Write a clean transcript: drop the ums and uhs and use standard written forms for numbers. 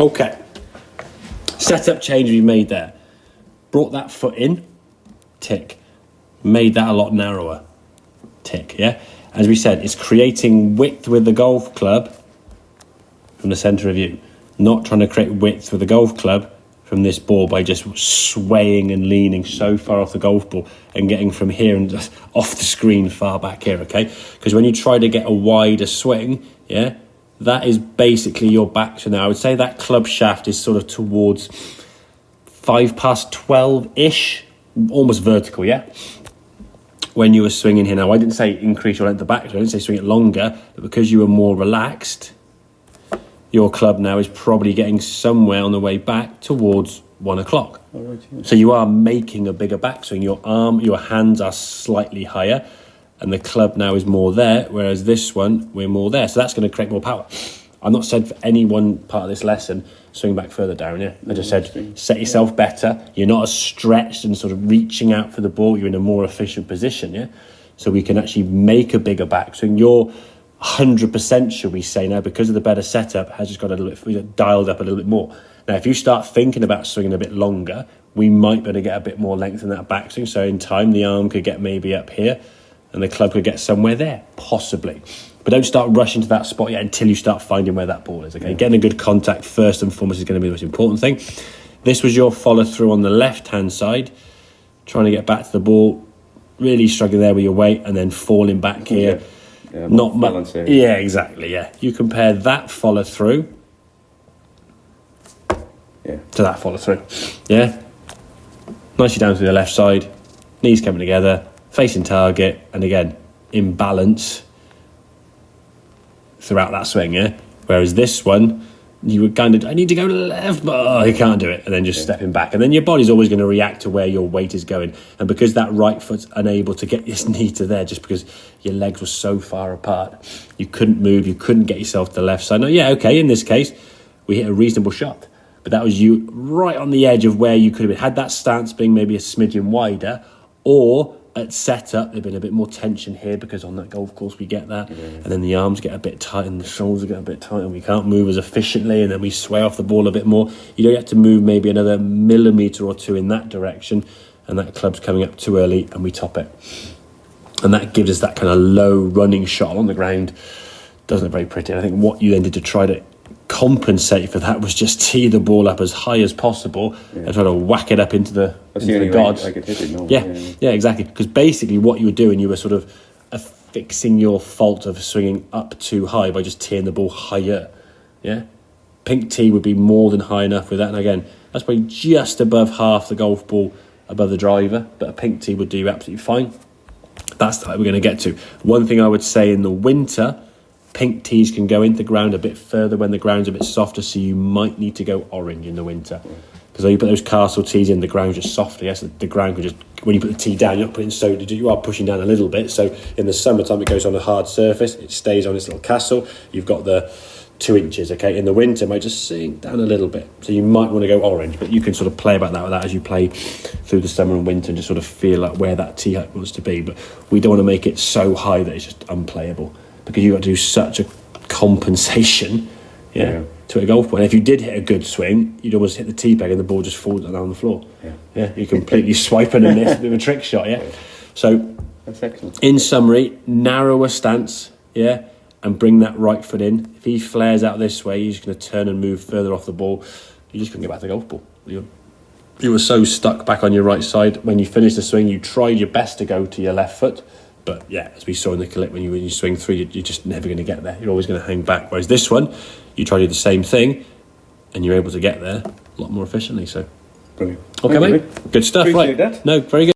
Okay. Setup change we made there. Brought that foot in, tick. Made that a lot narrower, tick, yeah? As we said, it's creating width with the golf club from the centre of you. Not trying to create width with the golf club from this ball by just swaying and leaning so far off the golf ball and getting from here and just off the screen far back here, okay? Because when you try to get a wider swing, yeah, that is basically your back. So now I would say that club shaft is sort of towards 5 past 12-ish, almost vertical, yeah? When you were swinging here. Now, I didn't say increase your length of back, so I didn't say swing it longer, but because you were more relaxed, your club now is probably getting somewhere on the way back towards 1 o'clock. Oh, right, yeah. So you are making a bigger backswing. Your hands are slightly higher, and the club now is more there, whereas this one, we're more there. So that's going to create more power. I've not said for any one part of this lesson, swing back further down, yeah? I just said, set yourself better. You're not as stretched and sort of reaching out for the ball. You're in a more efficient position, yeah? So we can actually make a bigger backswing. Your 100%, should we say now, because of the better setup, has just got a little bit dialed up a little bit more. Now, if you start thinking about swinging a bit longer, we might be able to get a bit more length in that backswing. So in time, the arm could get maybe up here, and the club could get somewhere there, possibly. But don't start rushing to that spot yet until you start finding where that ball is, okay? Yeah. Getting a good contact first and foremost is going to be the most important thing. This was your follow-through on the left-hand side, trying to get back to the ball, really struggling there with your weight, and then falling back here. Yeah, not much. Yeah, exactly, yeah. You compare that follow-through to that follow-through, yeah? Nicely down to the left side, knees coming together, facing target, and again, in balance throughout that swing, yeah? Whereas this one, you would kind of, I need to go to the left, but you can't do it, and then just stepping back. And then your body's always going to react to where your weight is going. And because that right foot's unable to get this knee to there, just because your legs were so far apart, you couldn't move, you couldn't get yourself to the left side. Now, yeah, okay, in this case, we hit a reasonable shot. But that was you right on the edge of where you could have been. Had that stance being maybe a smidgen wider, or at setup, there'd been a bit more tension here because on that golf course we get that, and then the arms get a bit tight and the shoulders get a bit tight and we can't move as efficiently, and then we sway off the ball a bit more. You don't have to move maybe another millimetre or two in that direction, and that club's coming up too early and we top it. And that gives us that kind of low running shot on the ground. Doesn't look very pretty. And I think what you then did to try to compensate for that was just tee the ball up as high as possible and try to whack it up into the gods. I could hit it, no. Yeah, exactly. Because basically what you were doing, you were sort of fixing your fault of swinging up too high by just teeing the ball higher. Yeah, pink tee would be more than high enough with that. And again, that's probably just above half the golf ball above the driver, but a pink tee would do absolutely fine. That's the height we're going to get to. One thing I would say in the winter, pink tees can go into the ground a bit further when the ground's a bit softer, so you might need to go orange in the winter. Because when you put those castle tees in, the ground's just softer, yes? The ground can just, when you put the tee down, you're not putting so, you are pushing down a little bit. So in the summertime, it goes on a hard surface, it stays on its little castle. You've got the 2 inches, okay? In the winter, it might just sink down a little bit. So you might want to go orange, but you can sort of play about that with that as you play through the summer and winter and just sort of feel like where that tee height wants to be. But we don't want to make it so high that it's just unplayable, because you've got to do such a compensation to a golf ball. And if you did hit a good swing, you'd almost hit the tee peg and the ball just falls down on the floor. Yeah, you're completely swiping and miss with a trick shot, So that's excellent. In summary, narrower stance, and bring that right foot in. If he flares out this way, he's going to turn and move further off the ball. You just couldn't get back to the golf ball. You were so stuck back on your right side. When you finished the swing, you tried your best to go to your left foot. But yeah, as we saw in the clip, when you swing through, you're just never going to get there. You're always going to hang back. Whereas this one, you try to do the same thing, and you're able to get there a lot more efficiently. So, brilliant. Okay, mate. Good stuff. Appreciate that. No, very good.